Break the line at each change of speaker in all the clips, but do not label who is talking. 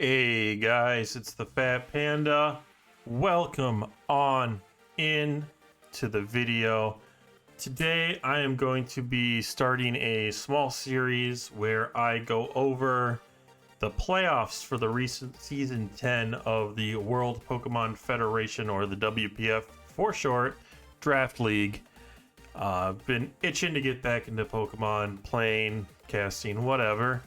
Hey guys, it's the Fat Panda. Welcome on in to the video. Today I am going to be starting a small series where I go over the playoffs for the recent season 10 of the World Pokemon Federation, or the WPF for short, Draft League. Been itching to get back into Pokemon, playing, casting, whatever.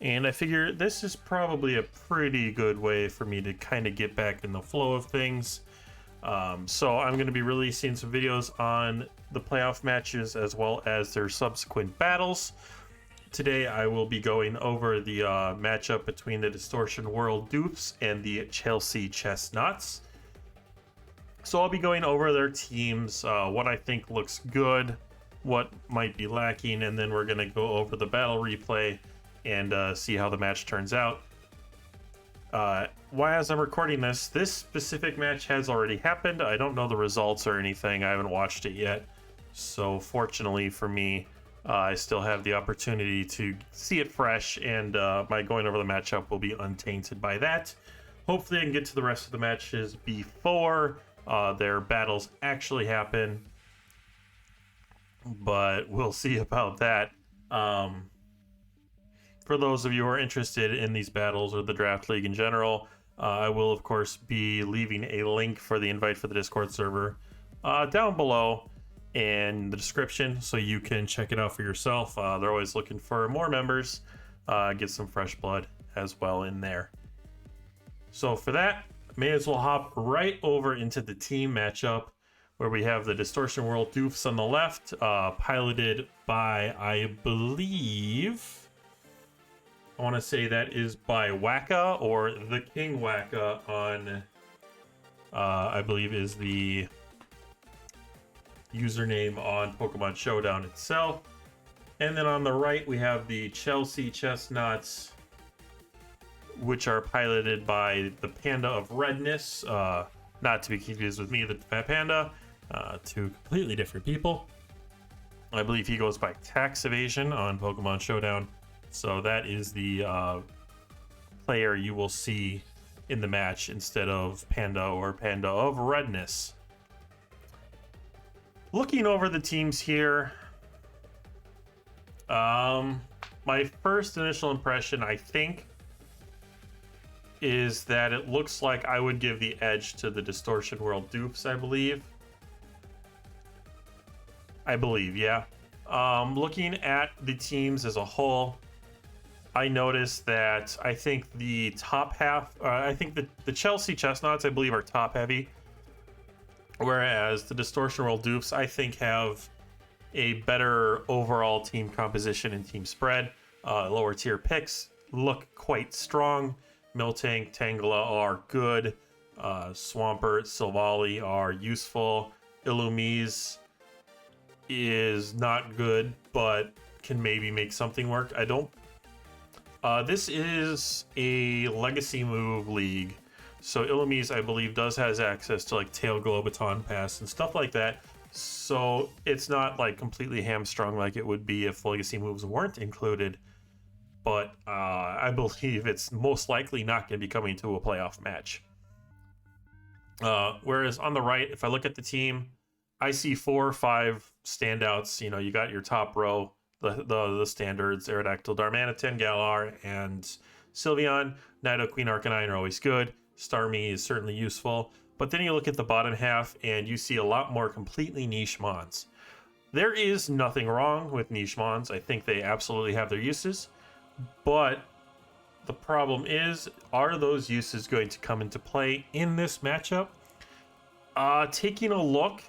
And I figure this is probably a pretty good way for me to kind of get back in the flow of things. So I'm going to be releasing some videos on the playoff matches as well as their subsequent battles. Today I will be going over the matchup between the Distortion World Doofs and the Chelsea Chesnaughts. So I'll be going over their teams, what I think looks good, what might be lacking, and then we're going to go over the battle replay and see how the match turns out. As I'm recording this specific match has already happened. I don't know the results or anything. I haven't watched it yet. So fortunately for me, I still have the opportunity to see it fresh, and my going over the matchup will be untainted by that. Hopefully I can get to the rest of the matches before their battles actually happen, but we'll see about that. For those of you who are interested in these battles or the Draft League in general, I will, of course, be leaving a link for the invite for the Discord server down below in the description, so you can check it out for yourself. They're always looking for more members, get some fresh blood as well in there. So for that, may as well hop right over into the team matchup, where we have the Distortion World Doofs on the left, piloted by, I believe... I want to say that is by Whacka, or the KingWhacka on, I believe is the username on Pokemon Showdown itself. And then on the right, we have the Chelsea Chesnaughts, which are piloted by the Panda of Redness, not to be confused with me, the Fat Panda, two completely different people. I believe he goes by Tax Evasion on Pokemon Showdown. So that is the player you will see in the match instead of Panda or Panda of Redness. Looking over the teams here, my first initial impression, I think, is that it looks like I would give the edge to the Distortion World Doofs, I believe. Yeah. Looking at the teams as a whole, I noticed that I think the top half, I think the Chelsea Chesnaughts, I believe, are top heavy, whereas the Distortion World Doofs, I think, have a better overall team composition and team spread. Lower tier picks look quite strong. Miltank, Tangela are good. Swampert, Silvally are useful. Illumise is not good, but can maybe make something work. This is a legacy move league, so Illumise, I believe, has access to like Tail Glow, Baton Pass, and stuff like that. So it's not like completely hamstrung like it would be if legacy moves weren't included. But I believe it's most likely not going to be coming to a playoff match. Whereas on the right, if I look at the team, I see 4 or 5 standouts. You know, you got your top row. The standards, Aerodactyl, Darmanitan, Galar, and Sylveon. Nidoqueen, Arcanine are always good. Starmie is certainly useful. But then you look at the bottom half and you see a lot more completely niche mons. There is nothing wrong with niche mons. I think they absolutely have their uses. But the problem is, are those uses going to come into play in this matchup? Taking a look,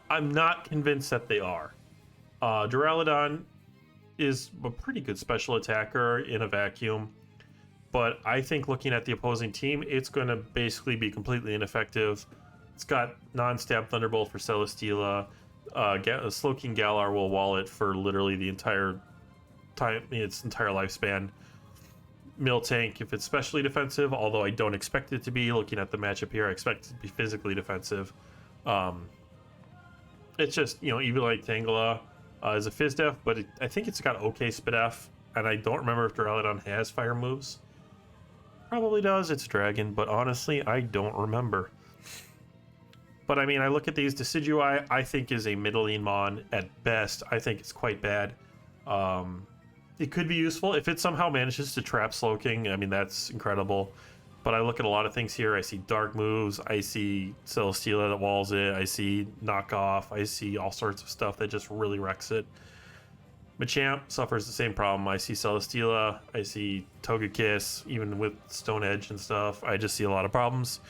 I'm not convinced that they are. Duraludon is a pretty good special attacker in a vacuum, but I think looking at the opposing team, it's going to basically be completely ineffective. It's got non-stab Thunderbolt for Celesteela. Slowking Galar will wall it for literally the entire time, its entire lifespan. Miltank, if it's specially defensive, although I don't expect it to be, looking at the matchup here, I expect it to be physically defensive. It's just, you know, Eviolite Tangela is a Phys Def, but I think it's got okay Spidef, and I don't remember if Duraludon has fire moves. Probably does. It's dragon, but honestly, I don't remember. But I mean, I look at these. Decidui, I think, is a middling mon at best. I think it's quite bad. It could be useful if it somehow manages to trap Slowking. I mean, that's incredible. But I look at a lot of things here. I see dark moves. I see Celesteela that walls it. I see knockoff. I see all sorts of stuff that just really wrecks it. Machamp suffers the same problem. I see Celesteela. I see Togekiss, even with Stone Edge and stuff. I just see a lot of problems.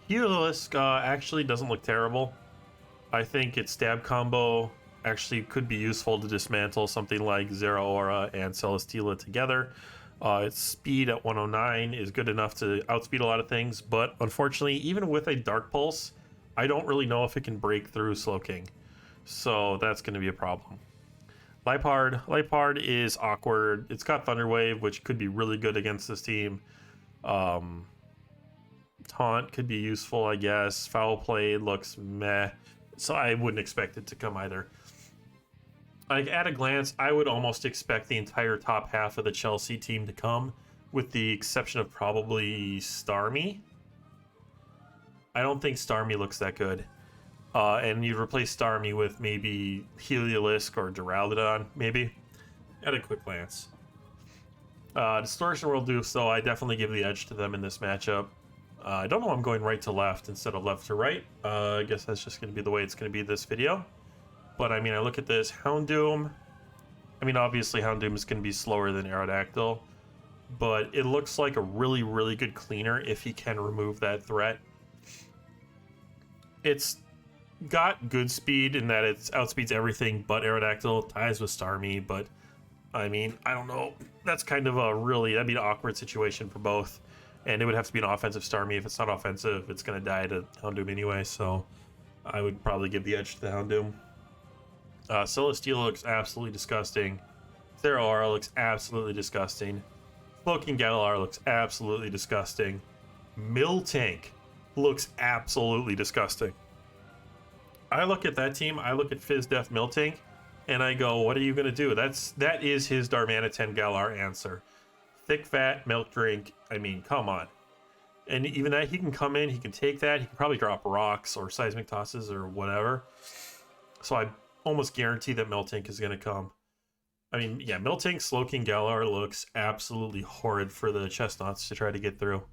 Heliolisk actually doesn't look terrible. I think its stab combo actually could be useful to dismantle something like Zeraora and Celesteela together. Its speed at 109 is good enough to outspeed a lot of things, but unfortunately, even with a Dark Pulse, I don't really know if it can break through Slowking. So that's going to be a problem. Liepard is awkward. It's got Thunder Wave, which could be really good against this team. Taunt could be useful, I guess. Foul Play looks meh, so I wouldn't expect it to come either. Like, at a glance, I would almost expect the entire top half of the Chelsea team to come, with the exception of probably Starmie. I don't think Starmie looks that good. And you'd replace Starmie with maybe Heliolisk or Duraludon, maybe, at a quick glance. Distortion World Doofs, though, I definitely give the edge to them in this matchup. I don't know, I'm going right to left instead of left to right. I guess that's just going to be the way it's going to be this video. But I mean, I look at this Houndoom. I mean, obviously Houndoom is going to be slower than Aerodactyl, but it looks like a really, really good cleaner if he can remove that threat. It's got good speed in that it outspeeds everything but Aerodactyl, ties with Starmie, but I mean, I don't know. That's kind of that'd be an awkward situation for both. And it would have to be an offensive Starmie. If it's not offensive, it's going to die to Houndoom anyway, so I would probably give the edge to the Houndoom. Celesteela looks absolutely disgusting. Zeraora looks absolutely disgusting. Slowking Galar looks absolutely disgusting. Miltank looks absolutely disgusting. I look at that team, I look at FizzDef Miltank, and I go, what are you going to do? That is his Darmanitan Galar answer. Thick, fat, milk drink. I mean, come on. And even that, he can come in, he can take that. He can probably drop rocks or seismic tosses or whatever. So I almost guarantee that Miltank is going to come. I mean, yeah, Miltank, Slowking, Galar looks absolutely horrid for the Chesnaughts to try to get through.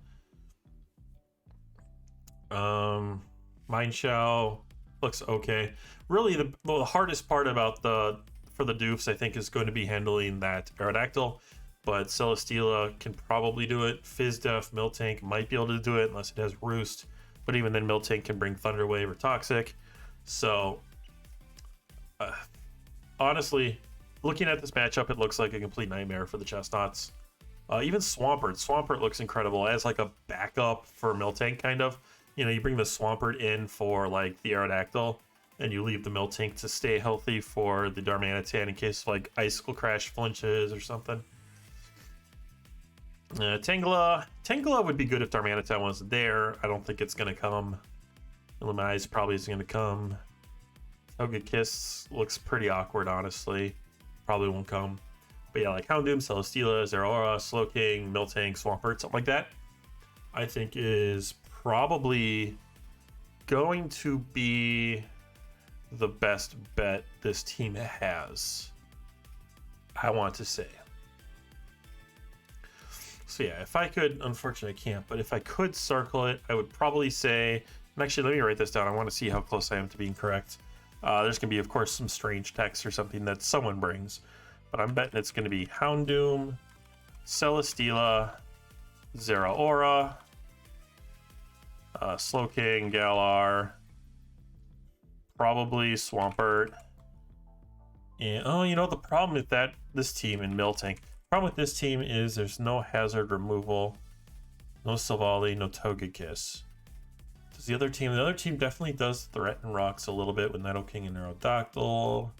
Mineshaw looks okay. Really, the hardest part about for the Doofs, I think, is going to be handling that Aerodactyl. But Celesteela can probably do it. FizzDef, Miltank might be able to do it unless it has Roost. But even then, Miltank can bring Thunder Wave or Toxic. So, honestly, looking at this matchup, it looks like a complete nightmare for the Chesnaughts. Even Swampert looks incredible as like a backup for Miltank, kind of. You know, you bring the Swampert in for like the Aerodactyl, and you leave the Miltank to stay healthy for the Darmanitan in case like Icicle Crash flinches or something. Tangela would be good if Darmanitan wasn't there. I don't think it's going to come. Illumais probably isn't going to come. Togekiss looks pretty awkward, honestly. Probably won't come. But yeah, like Houndoom, Celesteela, Zeraora, Slowking, Miltank, Swampert, something like that, I think is probably going to be the best bet this team has. I want to say. So yeah, if I could, unfortunately I can't, but if I could circle it, I would probably say, and actually let me write this down, I want to see how close I am to being correct. There's going to be, of course, some strange text or something that someone brings, but I'm betting it's going to be Houndoom, Celesteela, Zeraora, Slowking, Galar, probably Swampert, and, oh, you know, the problem with this team in Miltank, problem with this team is there's no hazard removal, no Silvally, no Togekiss. Does the other team definitely does threaten rocks a little bit with Nidoking and Aerodactyl.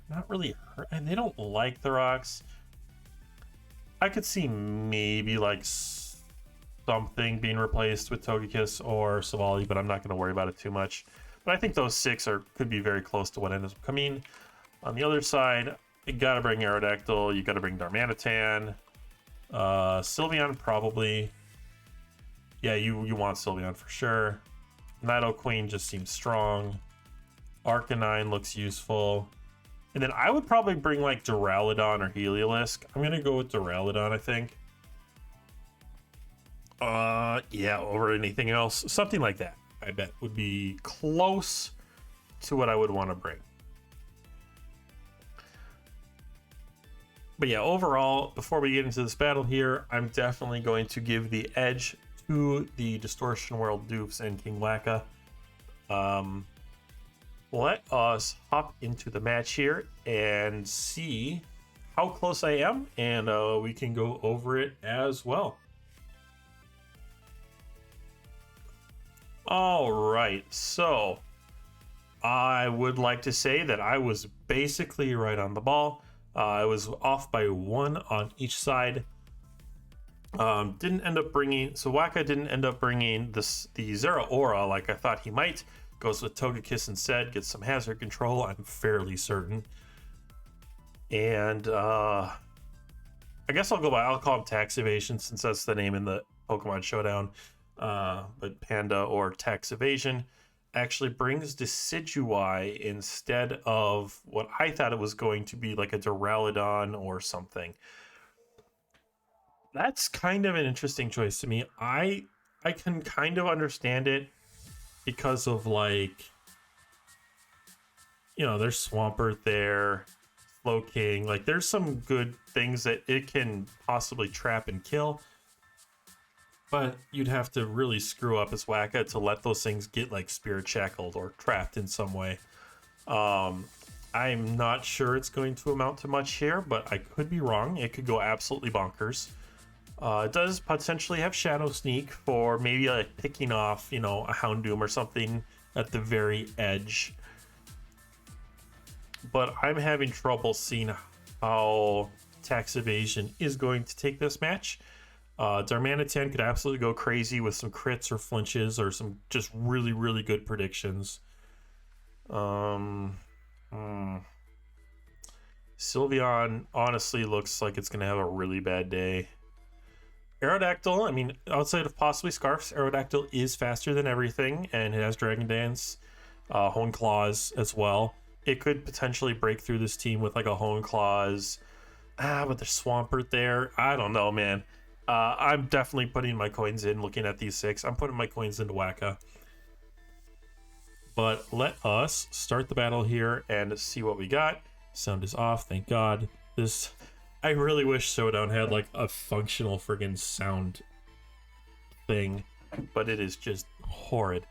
Not really hurt, and they don't like the rocks. I could see maybe like something being replaced with Togekiss or Silvally, but I'm not going to worry about it too much. But I think those 6 could be very close to what ends up coming. On the other side, you gotta bring Aerodactyl, you gotta bring Darmanitan. Sylveon probably. Yeah, you want Sylveon for sure. Nido Queen just seems strong. Arcanine looks useful. And then I would probably bring like Duraludon or Heliolisk. I'm gonna go with Duraludon, I think. Yeah, over anything else. Something like that, I bet, would be close to what I would want to bring. But yeah, overall, before we get into this battle here, I'm definitely going to give the edge to the Distortion World Doofs and KingWhacka. Let us hop into the match here and see how close I am, and we can go over it as well. All right, so I would like to say that I was basically right on the ball. I was off by 1 on each side. Didn't end up bringing, so Whacka didn't end up bringing the Zeraora like I thought he might. Goes with Togekiss instead, gets some hazard control, I'm fairly certain. And I guess I'll call him Tax Evasion since that's the name in the Pokemon Showdown. But Panda or Tax Evasion actually brings Decidueye instead of what I thought it was going to be, like a Duraludon or something. That's kind of an interesting choice to me. I can kind of understand it because of, like, you know, there's Swampert there, Slowking, like there's some good things that it can possibly trap and kill. But you'd have to really screw up as Whacka to let those things get like spirit shackled or trapped in some way. I'm not sure it's going to amount to much here, but I could be wrong. It could go absolutely bonkers. It does potentially have Shadow Sneak for maybe like picking off, you know, a Houndoom or something at the very edge. But I'm having trouble seeing how Tax Evasion is going to take this match. Darmanitan could absolutely go crazy with some crits or flinches or some just really, really good predictions. Sylveon honestly looks like it's going to have a really bad day. Aerodactyl, I mean, outside of possibly Scarfs, Aerodactyl is faster than everything, and it has Dragon Dance, Hone Claws as well. It could potentially break through this team with like a Hone Claws. But there's Swampert there. I don't know, man. I'm definitely putting my coins in, looking at these 6. I'm putting my coins into Whacka. But let us start the battle here and see what we got. Sound is off, thank God. I really wish Showdown had like a functional friggin' sound thing, but it is just horrid.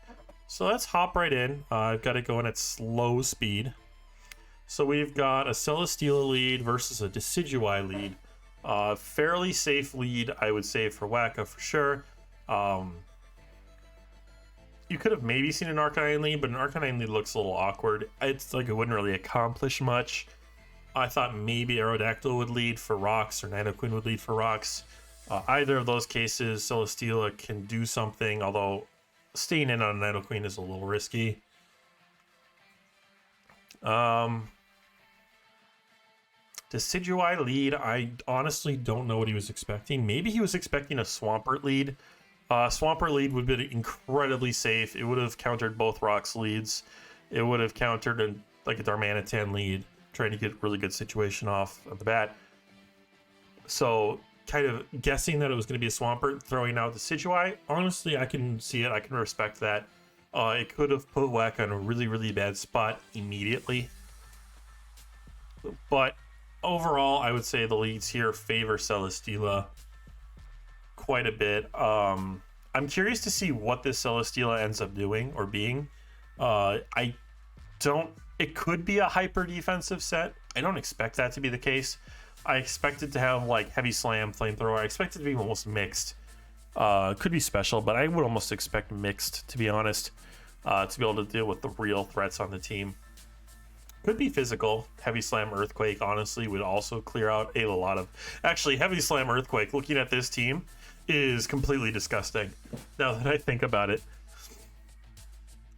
So let's hop right in. I've got it going at slow speed. So we've got a Celesteela lead versus a Decidueye lead. Fairly safe lead, I would say, for Whacka for sure. You could have maybe seen an Arcanine lead, but an Arcanine lead looks a little awkward. It's like it wouldn't really accomplish much. I thought maybe Aerodactyl would lead for rocks or Nidoqueen would lead for rocks. Either of those cases, Celesteela can do something, although staying in on Nidoqueen is a little risky. Decidueye lead, I honestly don't know what he was expecting. Maybe he was expecting a Swampert lead. Swampert lead would have been incredibly safe. It would have countered both rocks leads. It would have countered a Darmanitan lead, trying to get a really good situation off of the bat. So kind of guessing that it was going to be a Swampert, throwing out the Decidueye. Honestly, I can see it. I can respect that. It could have put Whacka in a really, really bad spot immediately. But overall, I would say the leads here favor Celesteela quite a bit. I'm curious to see what this Celesteela ends up doing or being. It could be a hyper defensive set. I don't expect that to be the case. I expect it to have like Heavy Slam, Flamethrower. I expect it to be almost mixed. Could be special, but I would almost expect mixed, to be honest, to be able to deal with the real threats on the team. Could be physical. Heavy Slam, Earthquake, honestly, would also clear out a lot of... Actually, Heavy Slam, Earthquake, looking at this team, is completely disgusting, now that I think about it.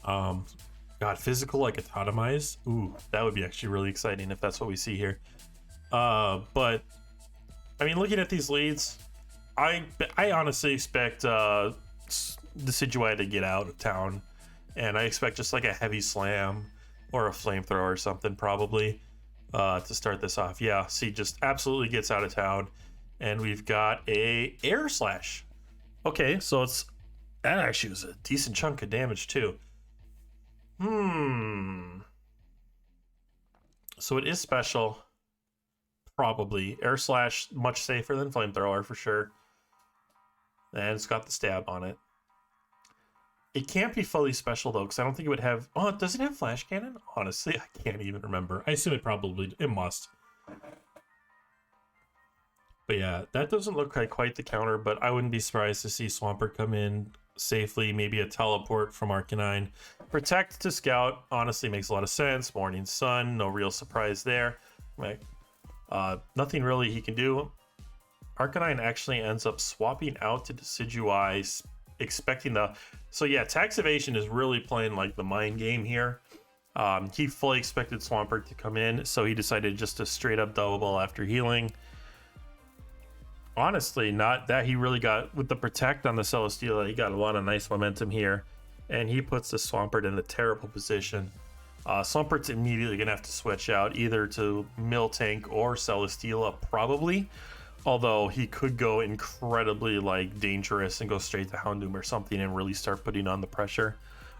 God, physical, like Atomize? Ooh, that would be actually really exciting if that's what we see here. But, I mean, looking at these leads, I honestly expect the Decidueye to get out of town, and I expect just like a heavy slam or a flamethrower or something probably to start this off. Yeah, see, just absolutely gets out of town, and we've got a air slash. Okay, so that actually was a decent chunk of damage too. So it is special. Probably. Air slash, much safer than flamethrower for sure. And it's got the stab on it. It can't be fully special though, because I don't think it would have... Oh, does it have flash cannon? Honestly, I can't even remember. I assume it must. But yeah, that doesn't look like quite the counter, but I wouldn't be surprised to see Swampert come in safely, maybe a teleport from Arcanine. Protect to Scout honestly makes a lot of sense. Morning Sun, no real surprise there. Right. Nothing really he can do. Arcanine actually ends up swapping out to Decidueye, expecting the... So yeah, Tax Evasion is really playing like the mind game here. He fully expected Swampert to come in, so he decided just to straight up double after healing. Honestly, not that he really got with the Protect on the Celesteela. He got a lot of nice momentum here, and he puts the Swampert in a terrible position. Swampert's immediately gonna have to switch out either to Miltank or Celesteela, probably. Although he could go incredibly like dangerous and go straight to Houndoom or something and really start putting on the pressure.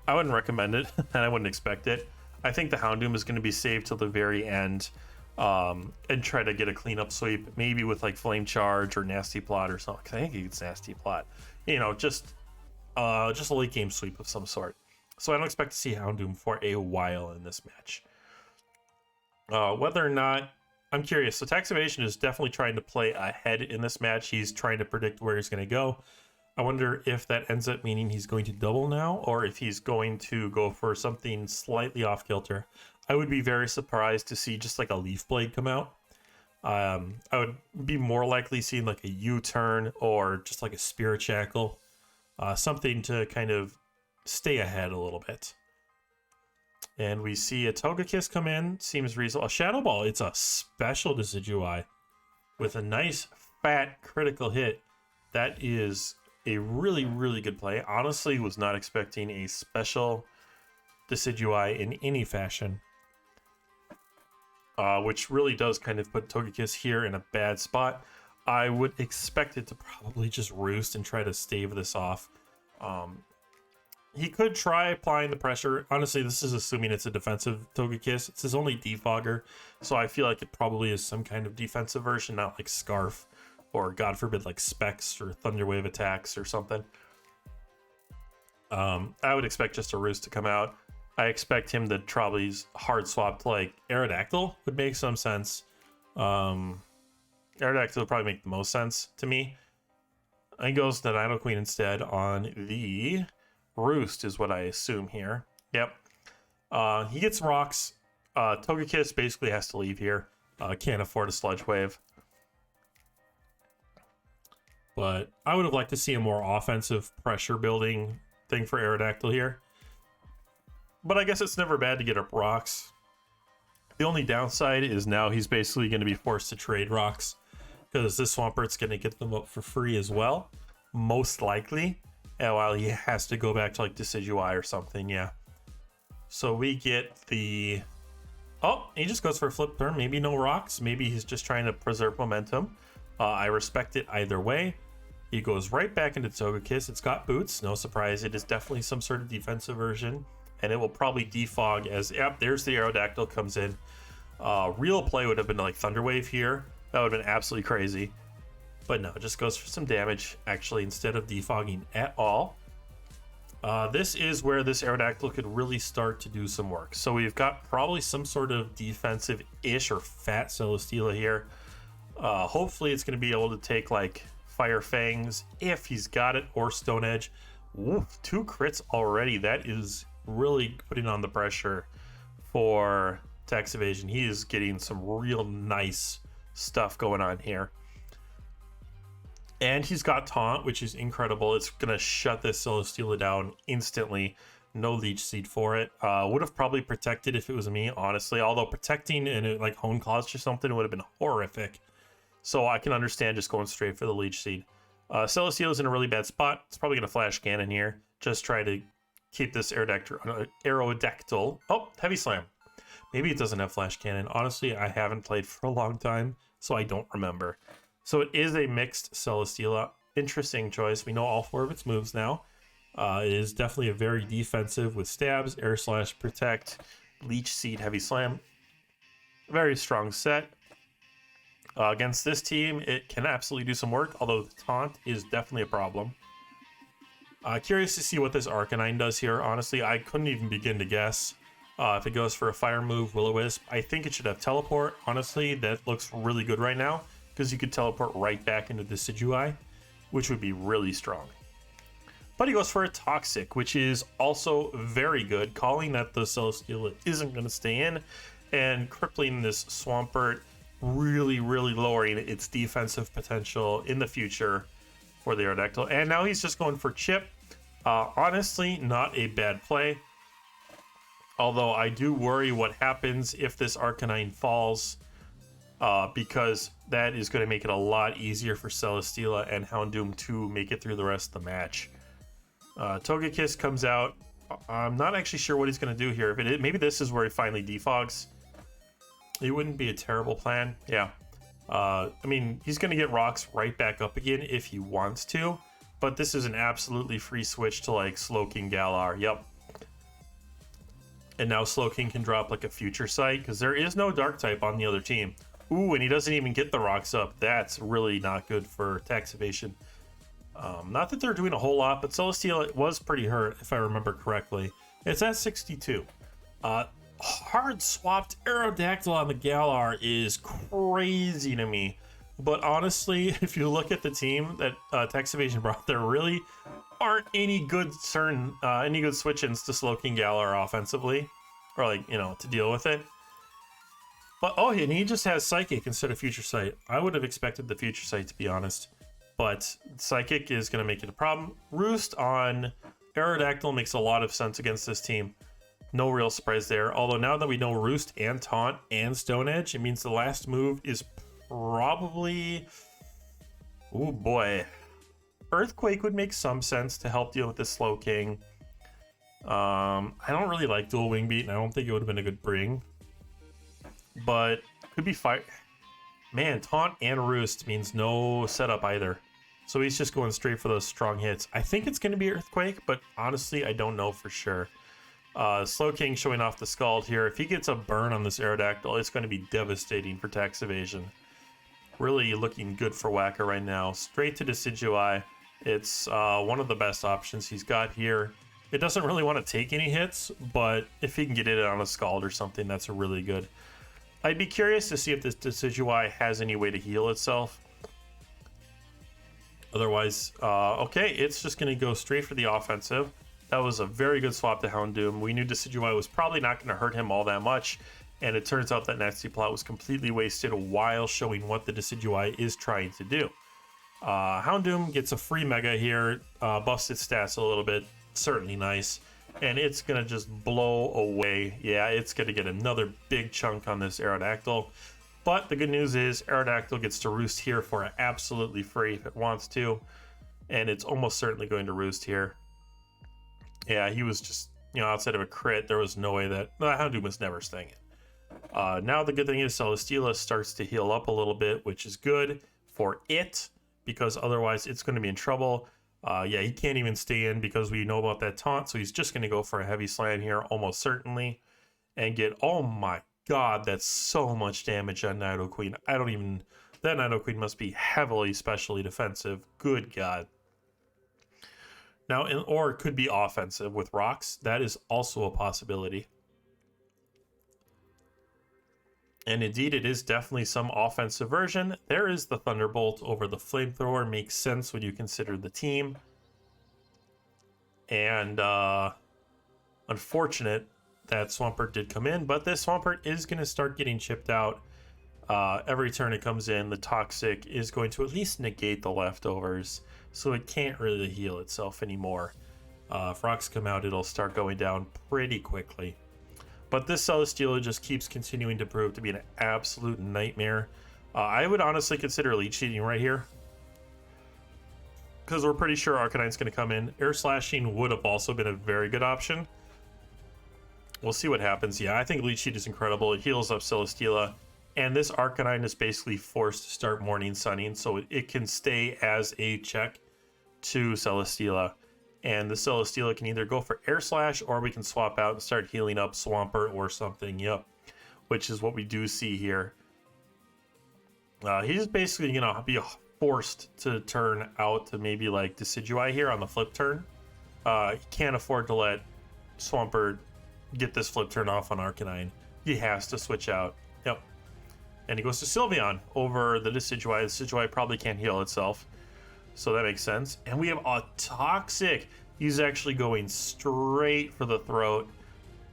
I wouldn't recommend it, and I wouldn't expect it. I think the Houndoom is going to be saved till the very end, and try to get a cleanup sweep, maybe with like Flame Charge or Nasty Plot or something. I think it's Nasty Plot. You know, just a late game sweep of some sort. So I don't expect to see Houndoom for a while in this match. Whether or not, I'm curious. So Tax Evasion is definitely trying to play ahead in this match. He's trying to predict where he's going to go. I wonder if that ends up meaning he's going to double now, or if he's going to go for something slightly off kilter. I would be very surprised to see just like a Leaf Blade come out. I would be more likely seeing like a U-turn or just like a Spirit Shackle. Something to kind of stay ahead a little bit. And we see a Togekiss come in. Seems reasonable. A Shadow Ball. It's a special Decidueye with a nice fat critical hit. That is a really, really good play. Honestly, was not expecting a special Decidueye in any fashion. Which really does kind of put Togekiss here in a bad spot. I would expect it to probably just roost and try to stave this off. He could try applying the pressure. Honestly, this is assuming it's a defensive Togekiss. It's his only defogger, so I feel like it probably is some kind of defensive version, not like Scarf or, God forbid, like Specs or Thunderwave attacks or something. I would expect just a Roost to come out. I expect him to probably hard swap to like Aerodactyl would make some sense. Aerodactyl would probably make the most sense to me. He goes to Dino Queen instead on the Roost is what I assume here. Yep. He gets rocks. Togekiss basically has to leave here. Can't afford a Sludge Wave. But I would have liked to see a more offensive pressure building thing for Aerodactyl here. But I guess it's never bad to get up rocks. The only downside is now he's basically going to be forced to trade rocks, because this Swampert's going to get them up for free as well, most likely. And while he has to go back to like Decidueye or something, yeah. So we get the... Oh, he just goes for a flip turn. Maybe no rocks. Maybe he's just trying to preserve momentum. I respect it either way. He goes right back into Togekiss. It's got boots. No surprise. It is definitely some sort of defensive version. And it will probably defog as... Yep, there's the Aerodactyl comes in. Real play would have been like Thunderwave here. That would have been absolutely crazy. But no, it just goes for some damage, actually, instead of defogging at all. This is where this Aerodactyl could really start to do some work. So we've got probably some sort of defensive-ish or fat Celesteela here. Hopefully it's going to be able to take, like, Fire Fangs, if he's got it, or Stone Edge. Oof, 2 crits already. That is really putting on the pressure for Tax Evasion. He is getting some real nice stuff going on here. And he's got Taunt, which is incredible. It's going to shut this Celesteela down instantly. No Leech Seed for it. Would have probably protected if it was me, honestly. Although protecting in like Hone Claws or something would have been horrific. So I can understand just going straight for the Leech Seed. Celesteela's in a really bad spot. It's probably going to flash cannon here. Just try to keep this Aerodactyl. Oh, heavy slam. Maybe it doesn't have flash cannon. Honestly, I haven't played for a long time, so I don't remember. So it is a mixed Celesteela. Interesting choice. We know all 4 of its moves now. It is definitely a very defensive with stabs, air slash, protect, leech seed, heavy slam. Very strong set. Against this team, it can absolutely do some work, although the taunt is definitely a problem. Curious to see what this Arcanine does here. Honestly, I couldn't even begin to guess. If it goes for a fire move, Will-O-Wisp, I think it should have teleport. Honestly, that looks really good right now, because you could teleport right back into Decidueye, which would be really strong. But he goes for a Toxic, which is also very good, calling that the Celesteela isn't going to stay in, and crippling this Swampert, really lowering its defensive potential in the future for the Aerodactyl. And now he's just going for Chip. Honestly, not a bad play. Although I do worry what happens if this Arcanine falls, because that is going to make it a lot easier for Celesteela and Houndoom to make it through the rest of the match. Togekiss comes out. I'm not actually sure what he's going to do here. Maybe this is where he finally defogs. It wouldn't be a terrible plan. Yeah. I mean, he's going to get rocks right back up again if he wants to, but this is an absolutely free switch to like Slowking Galar. Yep. And now Slowking can drop like a Future Sight because there is no Dark type on the other team. Ooh, and he doesn't even get the rocks up. That's really not good for tax evasion. Not that they're doing a whole lot, but Celesteela was pretty hurt if I remember correctly. It's at 62. Hard swapped Aerodactyl on the Galar is crazy to me. But honestly, if you look at the team that tax evasion brought, there really aren't any good switch-ins to Slowking Galar offensively, or like, you know, to deal with it. But oh, and he just has Psychic instead of Future Sight. I would have expected the Future Sight, to be honest, but Psychic is going to make it a problem. Roost on Aerodactyl makes a lot of sense against this team. No real surprise there. Although now that we know Roost and Taunt and Stone Edge, it means the last move is probably... oh boy. Earthquake would make some sense to help deal with this Slowking. I don't really like dual Wing Beat, and I don't think it would have been a good bring. But could be fire. Man, Taunt and Roost means no setup either. So he's just going straight for those strong hits. I think it's going to be Earthquake, but honestly, I don't know for sure. Slowking showing off the Scald here. If he gets a burn on this Aerodactyl, it's going to be devastating for tax evasion. Really looking good for Whacka right now. Straight to Decidueye. It's one of the best options he's got here. It doesn't really want to take any hits, but if he can get it on a Scald or something, that's really good. I'd be curious to see if this Decidueye has any way to heal itself. Otherwise, okay, it's just going to go straight for the offensive. That was a very good swap to Houndoom. We knew Decidueye was probably not going to hurt him all that much, and it turns out that Nasty Plot was completely wasted while showing what the Decidueye is trying to do. Houndoom gets a free Mega here, buffs its stats a little bit, certainly nice, and it's going to just blow away. Yeah, it's going to get another big chunk on this Aerodactyl, but the good news is Aerodactyl gets to roost here for absolutely free if it wants to, and it's almost certainly going to roost here. Yeah, he was just, you know, outside of a crit, there was no way that... no, Houndoom was never staying in. Now the good thing is Celesteela starts to heal up a little bit, which is good for it, because otherwise it's going to be in trouble. Yeah, he can't even stay in because we know about that taunt, so he's just going to go for a heavy slam here, almost certainly, and get... oh my god, that's so much damage on Nidoqueen. I don't even... that Nidoqueen must be heavily specially defensive. Good god. Now, or it could be offensive with rocks. That is also a possibility. And indeed, it is definitely some offensive version. There is the Thunderbolt over the Flamethrower. Makes sense when you consider the team. And unfortunate that Swampert did come in, but this Swampert is going to start getting chipped out. Every turn it comes in, the Toxic is going to at least negate the leftovers, so it can't really heal itself anymore. If rocks come out, it'll start going down pretty quickly. But this Celesteela just keeps continuing to prove to be an absolute nightmare. I would honestly consider leech seeding right here. because we're pretty sure Arcanine's going to come in. Air Slashing would have also been a very good option. We'll see what happens. Yeah, I think Leech Seed is incredible. It heals up Celesteela. And this Arcanine is basically forced to start Morning Sunning, so it can stay as a check to Celesteela. And the Celesteela can either go for Air Slash, or we can swap out and start healing up Swampert or something. Yep, which is what we do see here. He's basically going to be forced to turn out to maybe like Decidueye here on the flip turn. He can't afford to let Swampert get this flip turn off on Arcanine. He has to switch out. Yep. And he goes to Sylveon over the Decidueye. The Decidueye probably can't heal itself, so that makes sense. And we have a Toxic. He's actually going straight for the throat,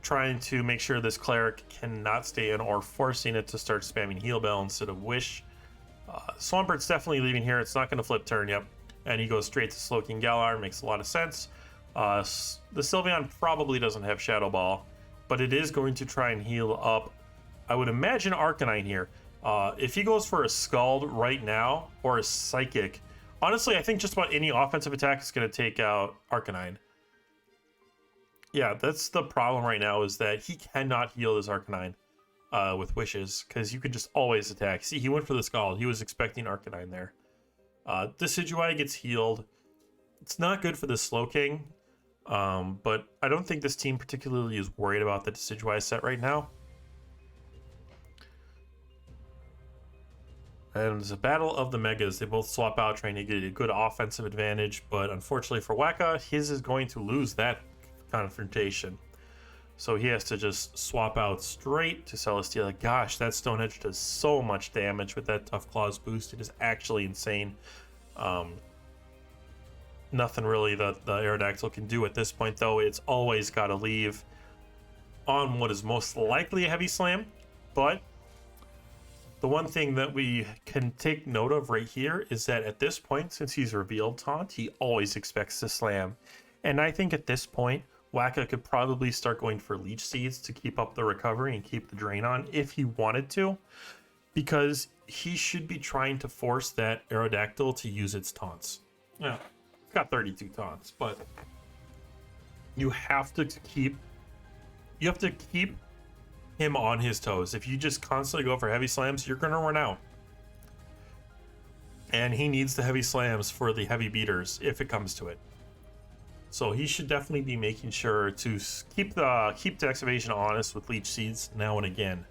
trying to make sure this Cleric cannot stay in, or forcing it to start spamming Heal Bell instead of Wish. Swampert's definitely leaving here. It's not going to flip turn, yep. And he goes straight to Slowking Galar. Makes a lot of sense. The Sylveon probably doesn't have Shadow Ball, but it is going to try and heal up, I would imagine, Arcanine here. If he goes for a Scald right now, or a Psychic, honestly, I think just about any offensive attack is going to take out Arcanine. Yeah, that's the problem right now, is that he cannot heal this Arcanine with Wishes, because you can just always attack. See, he went for the Scald. He was expecting Arcanine there. Decidueye gets healed. It's not good for the Slowking, but I don't think this team particularly is worried about the Decidueye set right now. And it's a battle of the Megas. They both swap out, trying to get a good offensive advantage, but unfortunately for Whacka, his is going to lose that confrontation. So he has to just swap out straight to Celesteela. Gosh, that Stone Edge does so much damage with that Tough Claws boost. It is actually insane. Nothing really that the Aerodactyl can do at this point, though. It's always got to leave on what is most likely a Heavy Slam, but the one thing that we can take note of right here is that at this point, since he's revealed Taunt, he always expects to slam. And I think at this point, Whacka could probably start going for Leech Seeds to keep up the recovery and keep the drain on if he wanted to, because he should be trying to force that Aerodactyl to use its taunts. Yeah, it's got 32 taunts, but you have to keep him on his toes. If you just constantly go for heavy slams, you're gonna run out. And he needs the heavy slams for the heavy beaters if it comes to it. So he should definitely be making sure to keep the activation honest with Leech Seeds now and again.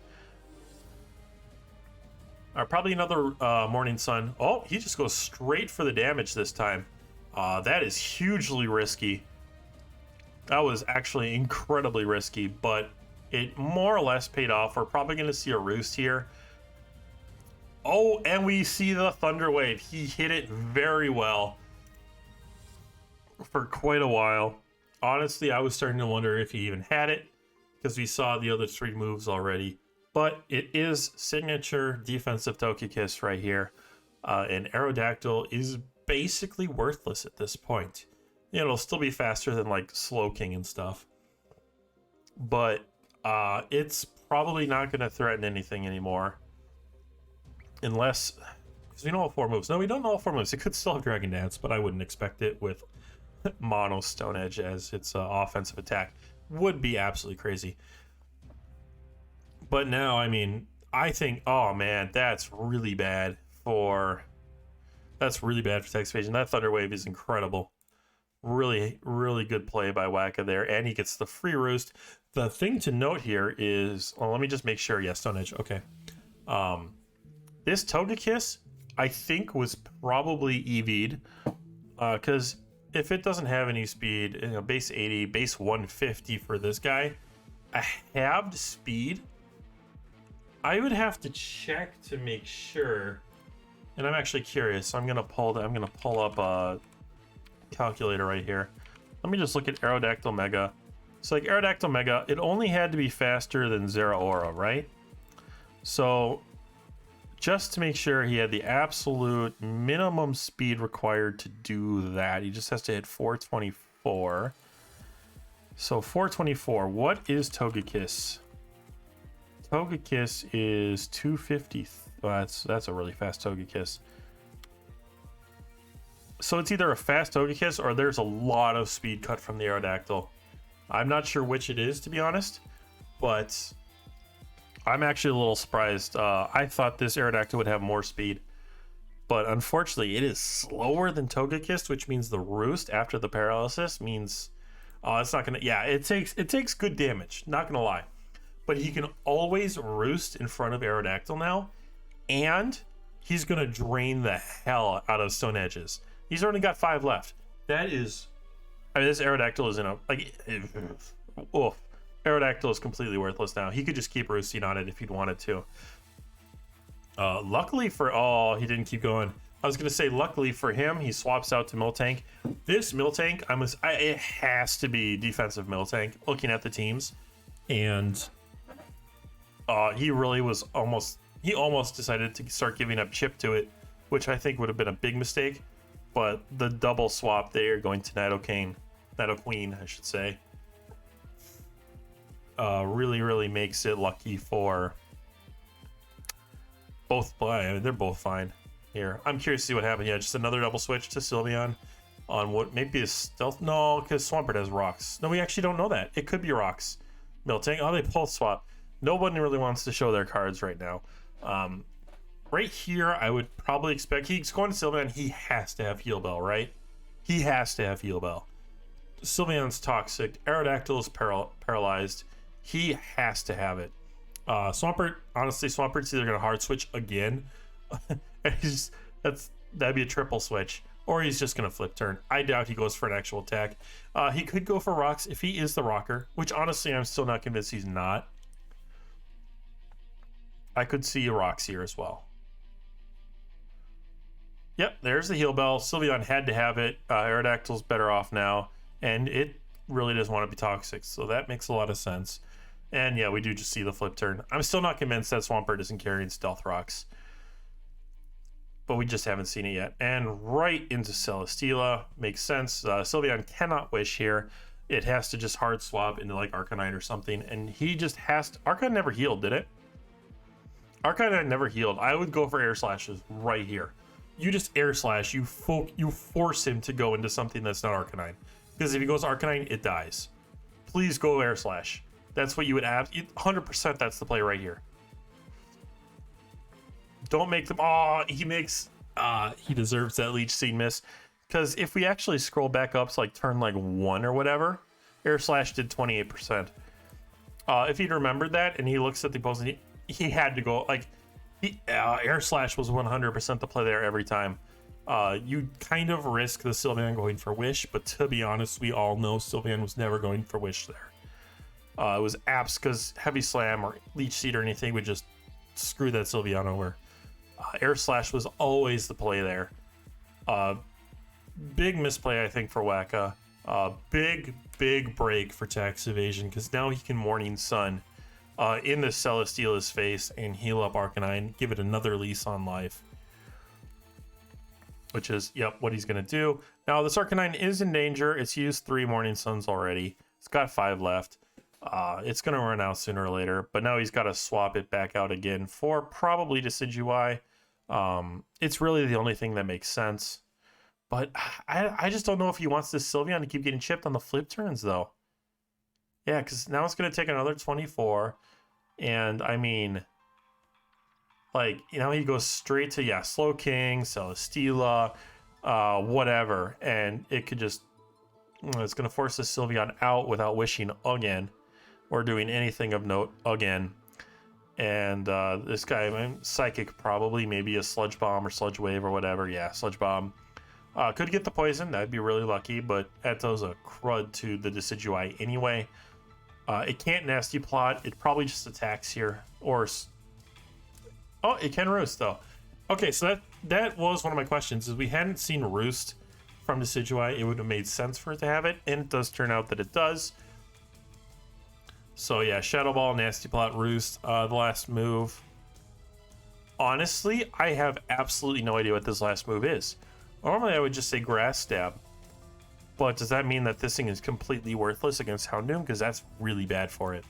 Probably another Morning Sun. Oh, he just goes straight for the damage this time. That is hugely risky. That was actually incredibly risky, but it more or less paid off. We're probably going to see a Roost here. Oh, and we see the Thunder Wave. He hit it very well for quite a while. Honestly, I was starting to wonder if he even had it, because we saw the other three moves already. But it is signature defensive Togekiss right here. And Aerodactyl is basically worthless at this point. You know, it'll still be faster than like Slowking and stuff, but it's probably not going to threaten anything anymore, unless, because we know all four moves. No, we don't know all four moves. It could still have Dragon Dance, but I wouldn't expect it with Mono Stone Edge as its offensive attack. Would be absolutely crazy. But now, I mean, I think, oh man, that's really bad for text evasion. That Thunder Wave is incredible. Really, really good play by Whacka there, and he gets the free Roost. The thing to note here is, well, let me just make sure. Yes, Stone Edge. Okay. This Togekiss, I think, was probably EV'd, because if it doesn't have any speed, you know, base 80, base 150 for this guy, a halved speed, I would have to check to make sure. And I'm actually curious. So I'm gonna pull up a calculator right here. Let me just look at Aerodactyl-Mega. So like Aerodactyl-Mega, it only had to be faster than Zeraora, right? So just to make sure he had the absolute minimum speed required to do that, he just has to hit 424. So 424, what is Togekiss? Togekiss is 250. Well, that's a really fast Togekiss. So it's either a fast Togekiss or there's a lot of speed cut from the Aerodactyl. I'm not sure which it is, to be honest, but I'm actually a little surprised. I thought this Aerodactyl would have more speed, but unfortunately it is slower than Togekiss, which means the Roost after the paralysis means it's not gonna. Yeah, it takes good damage, not gonna lie, but he can always Roost in front of Aerodactyl now, and he's gonna drain the hell out of Stone Edges. He's only got 5 left. That is, I mean, this Aerodactyl is in a oof. Aerodactyl is completely worthless now. He could just keep roosting on it if he'd wanted to. Luckily for he didn't keep going. I was gonna say luckily for him, he swaps out to Miltank. This Miltank, it has to be defensive Miltank. Looking at the teams, and he really was almost decided to start giving up chip to it, which I think would have been a big mistake. But the double swap there going to Nidoqueen, I should say, really makes it lucky for both. I mean, they're both fine here. I'm curious to see what happened. Yeah, just another double switch to Sylveon on what maybe is stealth. No, because Swampert has rocks. No, we actually don't know that. It could be rocks. Miltank. Oh, they both swap. Nobody really wants to show their cards right now. Right here, I would probably expect he's going to Sylveon. He has to have Heal Bell, right? He has to have Heal Bell. Sylveon's toxic. Aerodactyl is paralyzed. He has to have it. Swampert, honestly, Swampert's either going to hard switch again. That'd be a triple switch. Or he's just going to flip turn. I doubt he goes for an actual attack. He could go for rocks if he is the rocker, which honestly, I'm still not convinced he's not. I could see rocks here as well. Yep, there's the Heal Bell. Sylveon had to have it. Aerodactyl's better off now, and it really doesn't want to be toxic, so that makes a lot of sense. And yeah, we do just see the flip turn. I'm still not convinced that Swampert isn't carrying Stealth Rocks, but we just haven't seen it yet. And right into Celesteela. Makes sense. Sylveon cannot Wish here. It has to just hard swap into like Arcanine or something, and he just has to. Arcanine never healed, did it? Arcanine never healed. I would go for Air Slashes right here. You just Air Slash, you force him to go into something that's not Arcanine. Because if he goes Arcanine, it dies. Please go Air Slash. That's what you would have. 100% that's the play right here. Don't make them. He makes. He deserves that Leech Seed miss. Because if we actually scroll back up to like turn like 1 or whatever, Air Slash did 28%. If he'd remembered that and he looks at the opposing, he had to go like. Air Slash was 100% the play there every time. You kind of risk the Sylveon going for Wish, but to be honest, we all know Sylveon was never going for Wish there. It was apps because Heavy Slam or Leech Seed or anything would just screw that Sylveon over. Air Slash was always the play there. Big misplay, I think, for Whacka. Big break for Tax Evasion because now he can Morning Sun in the Celesteela's face and heal up Arcanine, give it another lease on life. Which is, what he's going to do. Now, this Arcanine is in danger. It's used 3 Morning Suns already. It's got 5 left. It's going to run out sooner or later, but now he's got to swap it back out again for probably Decidueye. It's really the only thing that makes sense. But I just don't know if he wants this Sylveon to keep getting chipped on the flip turns, though. Yeah, because now it's going to take another 24. And, I mean, like, he goes straight to, Slow King, Celesteela, whatever. And it could just, it's going to force the Sylveon out without wishing again. Or doing anything of note again. And this guy, Psychic probably, maybe a Sludge Bomb or Sludge Wave or whatever. Yeah, Sludge Bomb. Could get the poison, that'd be really lucky, but that does a crud to the Decidueye anyway. It can't Nasty Plot, it probably just attacks here. Or, it can Roost though. Okay, so that was one of my questions, is we hadn't seen Roost from Decidueye. It would have made sense for it to have it, and it does turn out that it does. So yeah, Shadow Ball, Nasty Plot, Roost, the last move. Honestly, I have absolutely no idea what this last move is. Normally I would just say Grass Stab. But does that mean that this thing is completely worthless against Houndoom? Because that's really bad for it.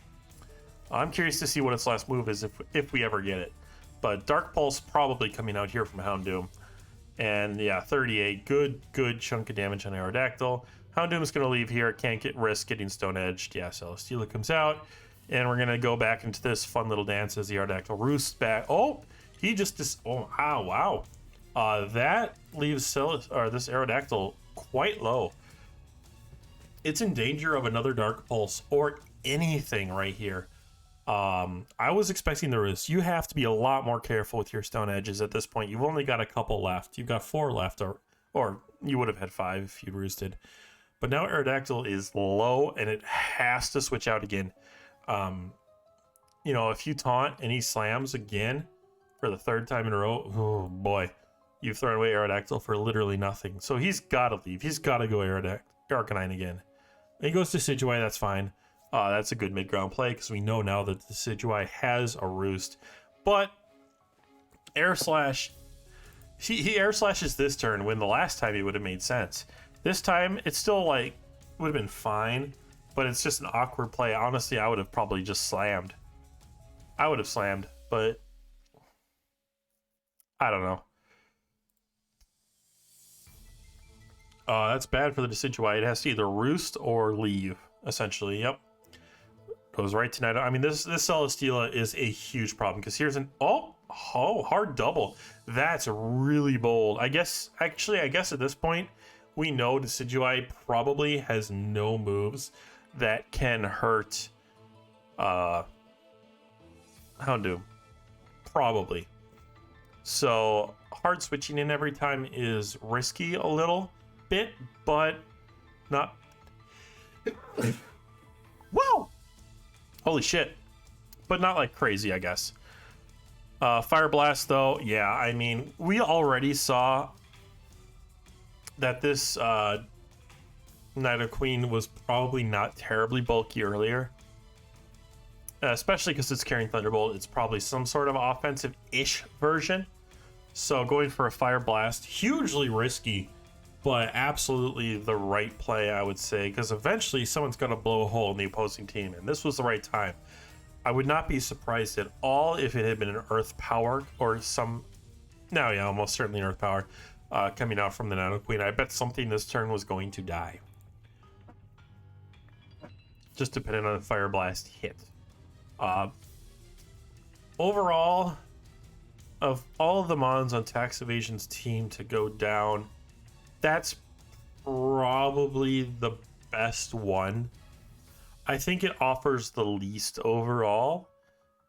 I'm curious to see what its last move is if we ever get it. But Dark Pulse probably coming out here from Houndoom. And yeah, 38. Good chunk of damage on Aerodactyl. Houndoom's going to leave here. Can't risk getting Stone Edged. Yeah, Celesteela comes out. And we're going to go back into this fun little dance as the Aerodactyl roosts back. Oh, he just... oh, wow. That leaves this Aerodactyl quite low. It's in danger of another Dark Pulse or anything right here. I was expecting the roost. You have to be a lot more careful with your Stone Edges at this point. You've only got a couple left. You've got 4 left, or you would have had 5 if you'd roosted. But now Aerodactyl is low, and it has to switch out again. You know, if you taunt and he slams again for the 3rd time in a row, oh boy, you've thrown away Aerodactyl for literally nothing. So he's got to leave. He's got to go Arcanine again. And he goes to Decidueye, that's fine. That's a good mid-ground play because we know now that the Decidueye has a roost. But Air Slash, he Air Slashes this turn when the last time he would have made sense. This time, it's still like, would have been fine, but it's just an awkward play. Honestly, I would have probably just slammed. I would have slammed, but I don't know. That's bad for the Decidueye. It has to either roost or leave, essentially. Yep. Goes right to Nido. I mean, this Celesteela is a huge problem because here's an... Oh, hard double. That's really bold. I guess at this point, we know Decidueye probably has no moves that can hurt Houndoom. Probably. So, hard switching in every time is risky a little bit, but not... Whoa! Holy shit. But not like crazy, I guess. Fire Blast, though, yeah, I mean, we already saw that this Nidoqueen was probably not terribly bulky earlier. Especially because it's carrying Thunderbolt. It's probably some sort of offensive-ish version. So going for a Fire Blast, hugely risky, but absolutely the right play, I would say, because eventually someone's going to blow a hole in the opposing team, and this was the right time. I would not be surprised at all if it had been an Earth Power or some... No, yeah, almost certainly an Earth Power coming out from the Nidoqueen. I bet something this turn was going to die. Just depending on the Fire Blast hit. Overall, of all of the Mons on Tax Evasion's team to go down, that's probably the best one. I think it offers the least overall,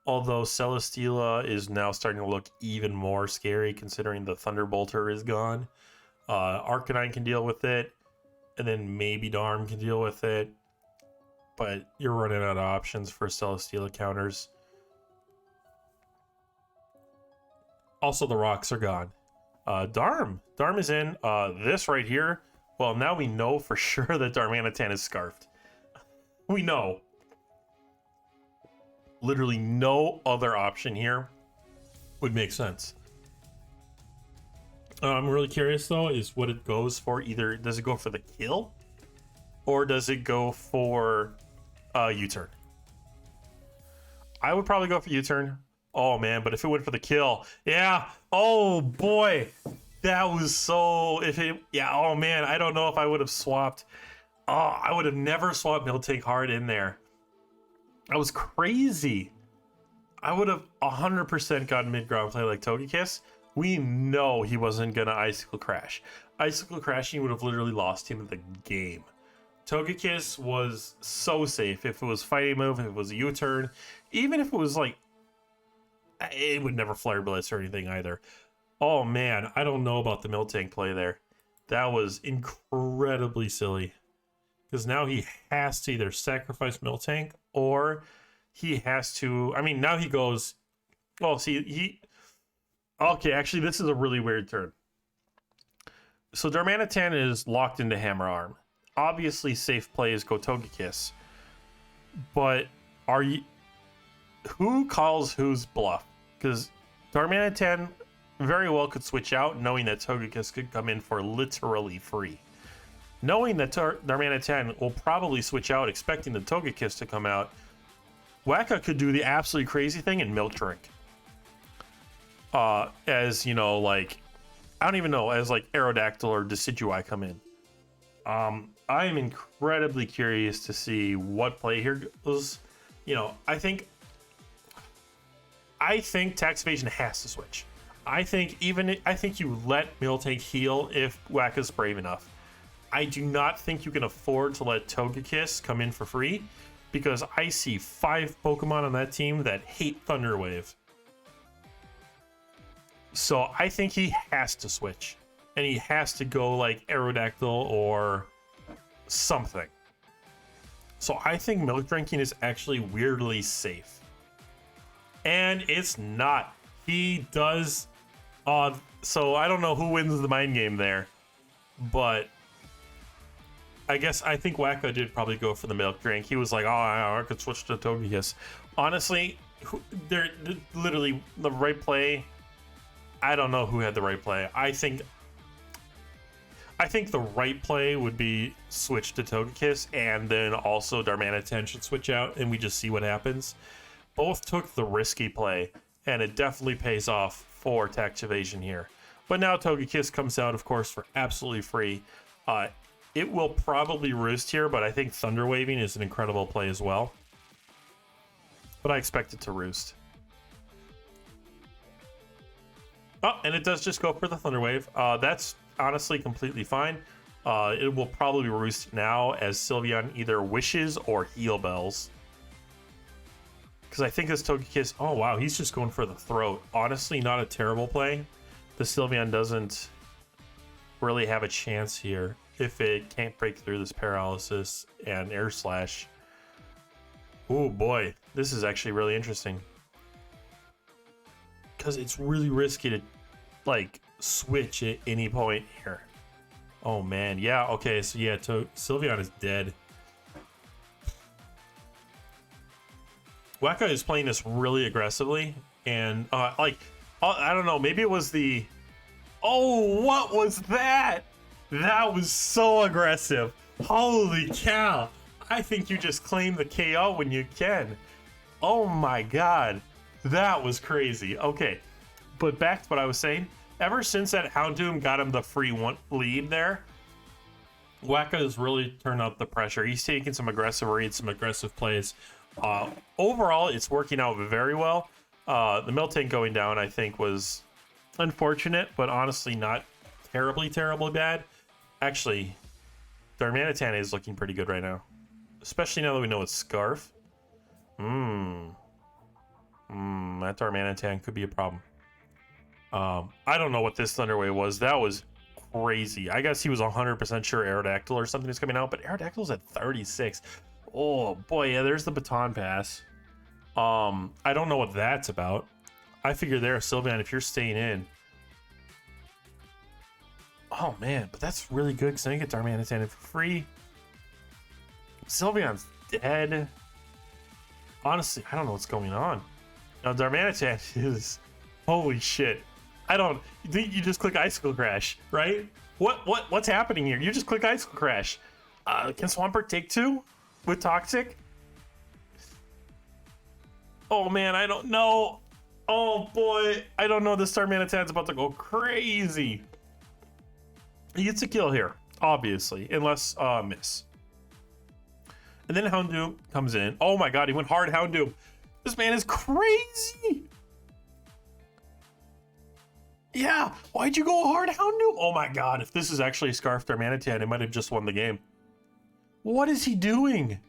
although Celesteela is now starting to look even more scary considering the Thunderbolter is gone. Arcanine can deal with it, and then maybe Darm can deal with it, but you're running out of options for Celesteela counters. Also, the rocks are gone. Darm is in. This right here, well, now we know for sure that Darmanitan is scarfed. We know. Literally no other option here would make sense. I'm really curious, though, is what it goes for. Either does it go for the kill, or does it go for U-turn? I would probably go for U-turn. Oh, man, but if it went for the kill, yeah. Oh, boy. That was so... Yeah, oh, man, I don't know if I would have swapped... Oh, I would have never swapped Miltank hard in there. That was crazy. I would have 100% gotten mid-ground play like Togekiss. We know he wasn't going to Icicle Crash. Icicle Crashing would have literally lost him the game. Togekiss was so safe. If it was fighting move, if it was a U-turn, even if it was like... It would never Flare Blitz or anything either. Oh, man, I don't know about the Miltank play there. That was incredibly silly. Because now he has to either sacrifice Miltank or he has to... I mean, now he goes... Well, see, Okay, actually, this is a really weird turn. So Darmanitan is locked into Hammer Arm. Obviously, safe play is go Togekiss. But are you... Who calls whose bluff? Because Darmanitan very well could switch out, knowing that Togekiss could come in for literally free. Knowing that Darmanitan will probably switch out, expecting the Togekiss to come out, Whacka could do the absolutely crazy thing and Milk Drink. As, you know, like, I don't even know, as like Aerodactyl or Decidueye come in. I am incredibly curious to see what play here goes. You know, I think Tax Evasion has to switch. I think you let Miltank heal if Whacka's brave enough. I do not think you can afford to let Togekiss come in for free, because I see 5 Pokemon on that team that hate Thunder Wave. So I think he has to switch, and he has to go like Aerodactyl or something. So I think Milk Drinking is actually weirdly safe. And it's not. He does... so I don't know who wins the mind game there, but I think Whacka did probably go for the Milk Drink. He was like, oh, I could switch to Togekiss. Honestly, they're literally the right play. I don't know who had the right play. I think the right play would be switch to Togekiss, and then also Darmanitan should switch out, and we just see what happens. Both took the risky play, and it definitely pays off for Tax Evasion here. But now Togekiss comes out, of course, for absolutely free. It will probably roost here, but I think Thunder Waving is an incredible play as well. But I expect it to roost. Oh, and it does just go for the Thunder Wave. That's honestly completely fine. It will probably roost now as Sylveon either wishes or heal bells. Because I think this Togekiss... Oh, wow, he's just going for the throat. Honestly, not a terrible play. The Sylveon doesn't really have a chance here if it can't break through this paralysis and air slash. Oh, boy. This is actually really interesting. Because it's really risky to, like, switch at any point here. Oh, man. Yeah, okay, so yeah, Sylveon is dead. Whacka is playing this really aggressively, and I don't know, maybe it was the... Oh, what was that? That was so aggressive. Holy cow. I think you just claim the KO when you can. Oh my god. That was crazy. Okay, but back to what I was saying. Ever since that Houndoom got him the free one lead there, Whacka has really turned up the pressure. He's taking some aggressive reads, some aggressive plays. Overall, it's working out very well. The Miltank going down, I think, was unfortunate, but honestly not terribly bad. Actually, Darmanitan is looking pretty good right now, especially now that we know it's Scarf. That Darmanitan could be a problem. I don't know what this Thunder Wave was. That was crazy. I guess he was 100% sure Aerodactyl or something is coming out, but Aerodactyl's at 36. Oh boy, yeah, there's the baton pass. I don't know what that's about. I figure there, Sylveon, if you're staying in. Oh man, but that's really good because now you get Darmanitan in for free. Sylveon's dead. Honestly, I don't know what's going on. Now Darmanitan is... Holy shit. You just click Icicle Crash, right? What's happening here? You just click Icicle Crash. Can Swampert take 2 with Toxic? Oh man, I don't know. Oh boy, I don't know. This Darmanitan's about to go crazy. He gets a kill here, obviously, unless miss. And then Houndoom comes in. Oh my god, he went hard Houndoom. This man is crazy. Yeah, why'd you go hard Houndoom? Oh my god, if this is actually Scarf Darmanitan, it might have just won the game. What is he doing?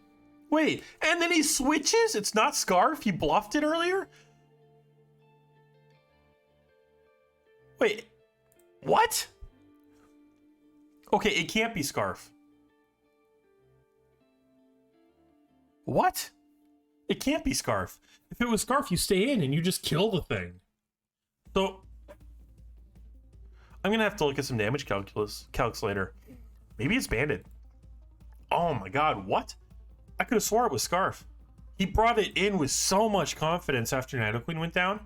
Wait, and then he switches? It's not Scarf? He bluffed it earlier? Wait, what? Okay, it can't be Scarf. What? It can't be Scarf. If it was Scarf, you stay in and you just kill the thing. So, I'm gonna have to look at some damage calculator. Maybe it's Bandit. Oh my god, what? I could have swore it was Scarf. He brought it in with so much confidence after Nidoqueen went down.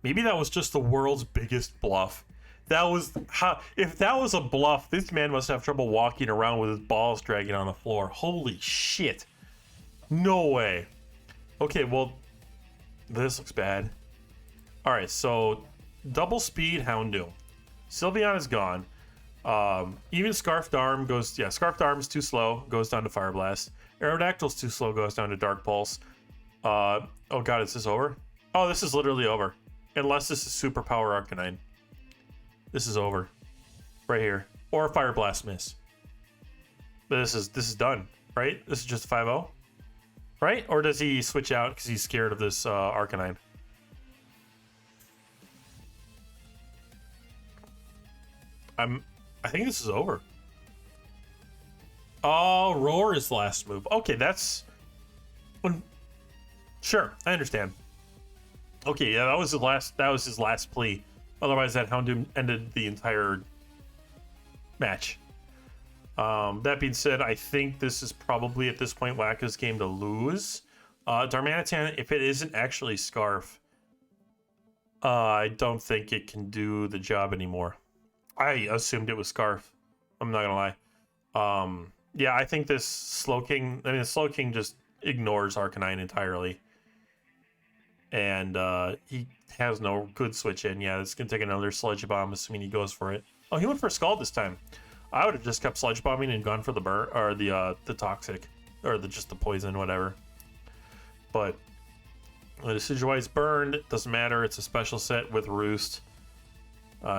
Maybe that was just the world's biggest bluff. That was how, if that was a bluff, this man must have trouble walking around with his balls dragging on the floor. Holy shit. No way. Okay, well, this looks bad. All right, so double speed Houndoom. Sylveon is gone. Even Scarfed Arm goes, yeah, Scarfed Arm's too slow, goes down to Fire Blast. Aerodactyl's too slow, goes down to Dark Pulse. Oh god, is this over? Oh, this is literally over. Unless this is Super Power Arcanine. This is over. Right here. Or Fire Blast miss. But this is done, right? This is just 5-0. Right? Or does he switch out because he's scared of this Arcanine? I think this is over. Oh, Roar is last move. Okay, that's... Sure, I understand. Okay, yeah, that was his last plea. Otherwise, that Houndoom ended the entire match. That being said, I think this is probably at this point Whacka's game to lose. Darmanitan, if it isn't actually Scarf, I don't think it can do the job anymore. I assumed it was Scarf. I'm not gonna lie. Yeah, I think this Slowking... I mean, Slowking just ignores Arcanine entirely. And he has no good switch in. Yeah, it's gonna take another Sludge Bomb, assuming he goes for it. Oh, he went for Scald this time. I would have just kept Sludge Bombing and gone for the burn, or the Toxic, or just the Poison, whatever. But the Decidueye's burned. Doesn't matter. It's a special set with Roost.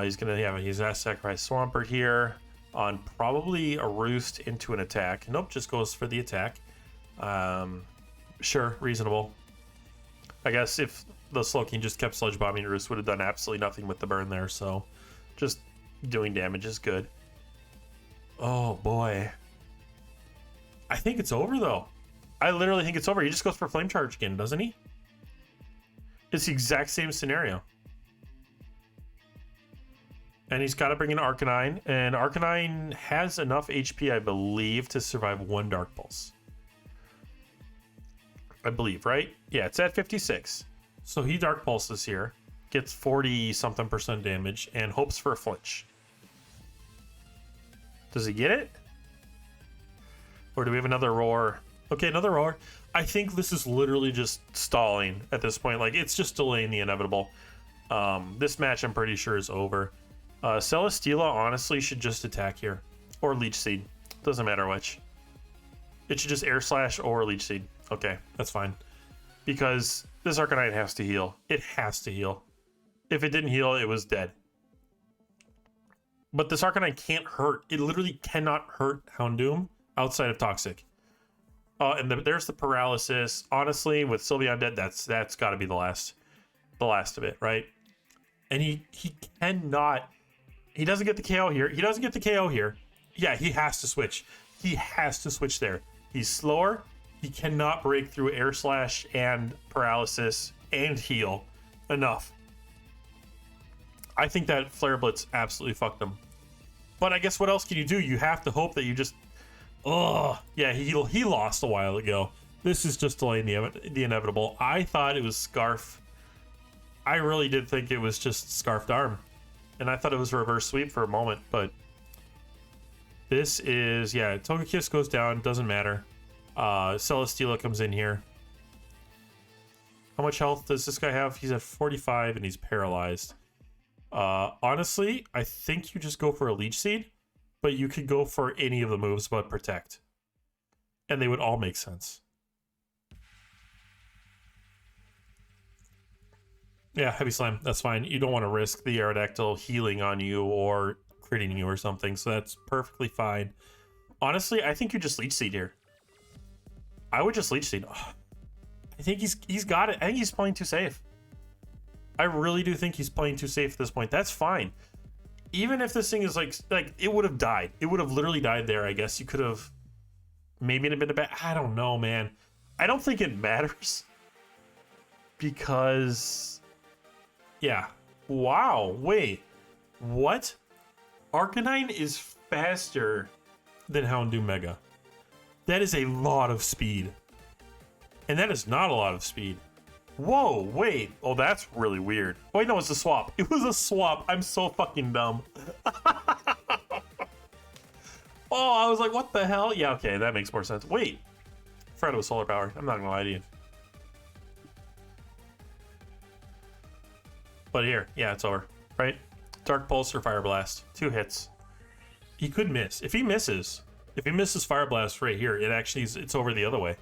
He's gonna sacrifice Swampert here on probably a Roost into an attack. Nope, just goes for the attack. Sure, reasonable. I guess if the Slowking just kept Sludge Bombing, Roost would have done absolutely nothing with the burn there. So, just doing damage is good. Oh boy, I think it's over though. I literally think it's over. He just goes for Flame Charge again, doesn't he? It's the exact same scenario. And he's got to bring in Arcanine, and Arcanine has enough HP, I believe, to survive one Dark Pulse. I believe, right? Yeah, it's at 56. So he Dark Pulses here, gets 40-something% damage, and hopes for a flinch. Does he get it? Or do we have another Roar? Okay, another Roar. I think this is literally just stalling at this point. Like, it's just delaying the inevitable. This match, I'm pretty sure, is over. Celesteela honestly should just attack here. Or Leech Seed. Doesn't matter which. It should just Air Slash or Leech Seed. Okay, that's fine. Because this Arcanine has to heal. It has to heal. If it didn't heal, it was dead. But this Arcanine can't hurt. It literally cannot hurt Houndoom outside of Toxic. And there's the Paralysis. Honestly, with Sylveon dead, that's got to be the last of it, right? And he cannot... He doesn't get the KO here. He doesn't get the KO here. Yeah, he has to switch. He has to switch there. He's slower. He cannot break through Air Slash and Paralysis and heal enough. I think that Flare Blitz absolutely fucked him. But I guess what else can you do? You have to hope that you just... Ugh. Yeah, he lost a while ago. This is just delaying the inevitable. I thought it was Scarf. I really did think it was just Scarfed Arm. And I thought it was a reverse sweep for a moment, but this is, yeah, Togekiss goes down, doesn't matter. Celesteela comes in here. How much health does this guy have? He's at 45 and he's paralyzed. Honestly, I think you just go for a Leech Seed, but you could go for any of the moves but Protect. And they would all make sense. Yeah, Heavy Slam, that's fine. You don't want to risk the Aerodactyl healing on you or critting you or something, so that's perfectly fine. Honestly, I think you just Leech Seed here. I would just Leech Seed. Oh, I think he's got it. I think he's playing too safe. I really do think he's playing too safe at this point. That's fine. Even if this thing is like it would have died. It would have literally died there, I guess. You could have maybe been a bad... I don't know, man. I don't think it matters. Because... Yeah. Wow. Wait. What? Arcanine is faster than Houndoom-Mega. That is a lot of speed. And that is not a lot of speed. Whoa, wait. Oh, that's really weird. Oh, wait, no, it's a swap. It was a swap. I'm so fucking dumb. Oh, I was like, what the hell? Yeah, okay, that makes more sense. Wait. Fred was solar power. I'm not gonna lie to you. But here, yeah, it's over, right? Dark Pulse or Fire Blast. 2 hits. He could miss. If he misses Fire Blast right here, it's over the other way.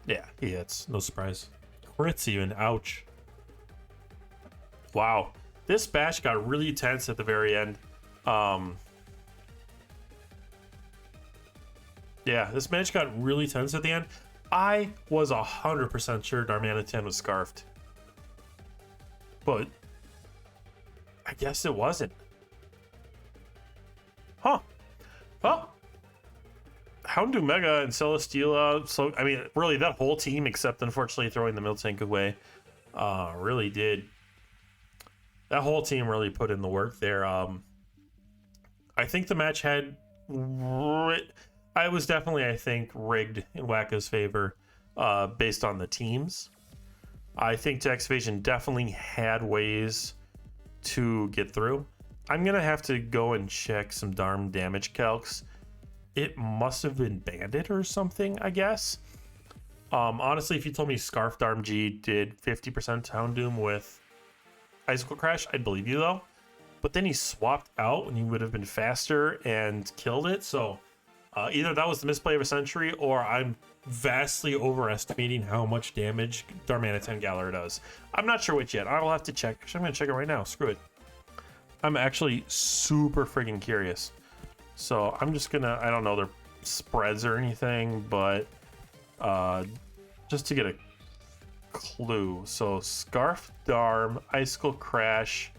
Yeah, he hits. No surprise. Crits even. Ouch. Wow. This batch got really tense at the very end. Yeah, this match got really tense at the end. I was 100% sure Darmanitan was scarfed. But I guess it wasn't. Huh. Well, Houndoom-Mega and Celesteela, so I mean, really that whole team, except unfortunately throwing the Miltank away, really did. That whole team really put in the work there. I think the match had, I was definitely, I think, rigged in Whacka's favor based on the teams. I think Dex-Evasion definitely had ways to get through. I'm going to have to go and check some darn damage calcs. It must have been banded or something, I guess. Honestly, if you told me Scarf Darm G did 50% Houndoom with Icicle Crash, I'd believe you though. But then he swapped out when he would have been faster and killed it. So either that was the misplay of a century, or I'm vastly overestimating how much damage Darmanitan Galar does. I'm not sure which yet. I will have to check. Actually, I'm going to check it right now. Screw it. I'm actually super friggin' curious. So I'm just gonna, I don't know their spreads or anything, but just to get a clue. So Scarf Darm, Icicle Crash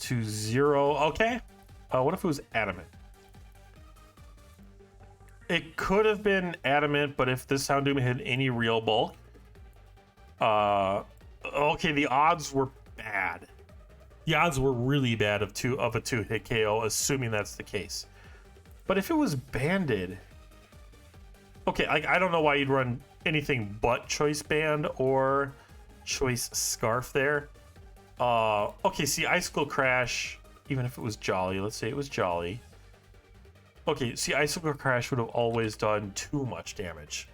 to 0. Okay. What if it was Adamant? It could have been Adamant, but if this Houndoom had any real bulk, okay, the odds were bad. The odds were really bad of a 2-hit KO, assuming that's the case. But if it was banded, okay, I don't know why you'd run anything but Choice Band or Choice Scarf there. Okay, see, Icicle Crash, even if it was Jolly, let's say it was Jolly. Okay, see, Icicle Crash would have always done too much damage,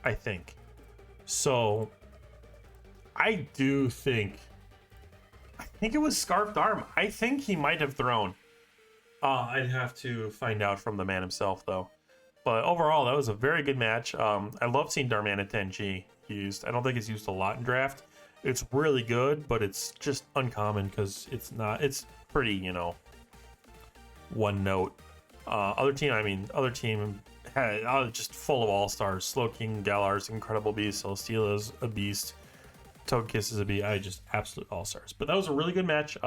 I think. So, I think it was Scarfed Arm. I think he might have thrown. I'd have to find out from the man himself, though. But overall, that was a very good match. I love seeing Darmanitan G used. I don't think it's used a lot in draft. It's really good, but it's just uncommon because it's pretty, one note. Other team had just full of all-stars. Slowking, Galar's incredible beast. Celesteela's a beast. Togekiss is a beast. Just absolute all-stars. But that was a really good match.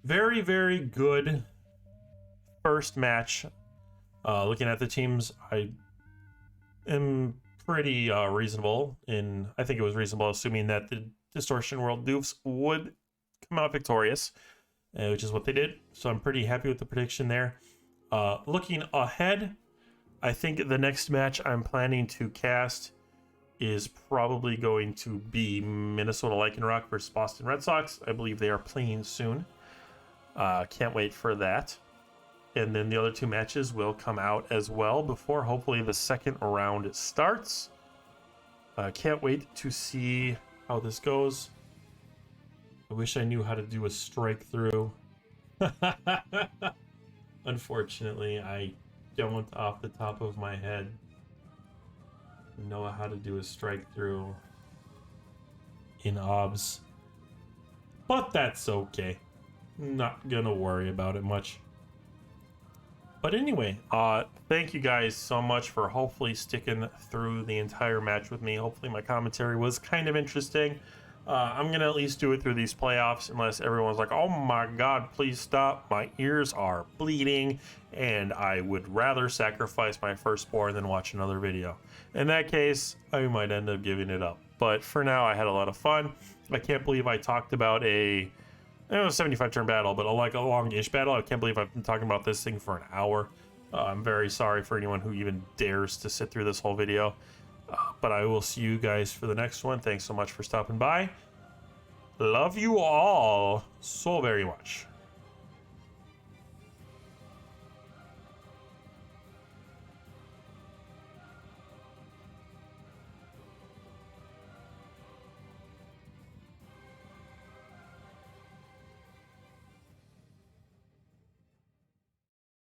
Very, very good first match. Looking at the teams, I am pretty reasonable I think it was reasonable assuming that the Distortion World Doofs would come out victorious, which is what they did. So I'm pretty happy with the prediction there. Looking ahead, I think the next match I'm planning to cast is probably going to be Minnesota Lycanroc versus Boston Red Sox. I believe they are playing soon. Can't wait for that. And then the other 2 matches will come out as well before hopefully the second round starts. Can't wait to see how this goes. I wish I knew how to do a strike through. Unfortunately, I don't off the top of my head know how to do a strike through in OBS. But that's okay. Not gonna worry about it much. But anyway, thank you guys so much for hopefully sticking through the entire match with me. Hopefully my commentary was kind of interesting. I'm going to at least do it through these playoffs unless everyone's like, oh my god, please stop. My ears are bleeding and I would rather sacrifice my firstborn than watch another video. In that case, I might end up giving it up. But for now, I had a lot of fun. I can't believe I talked about a 75-turn battle, but like a long-ish battle. I can't believe I've been talking about this thing for an hour. I'm very sorry for anyone who even dares to sit through this whole video. But I will see you guys for the next one. Thanks so much for stopping by. Love you all so very much.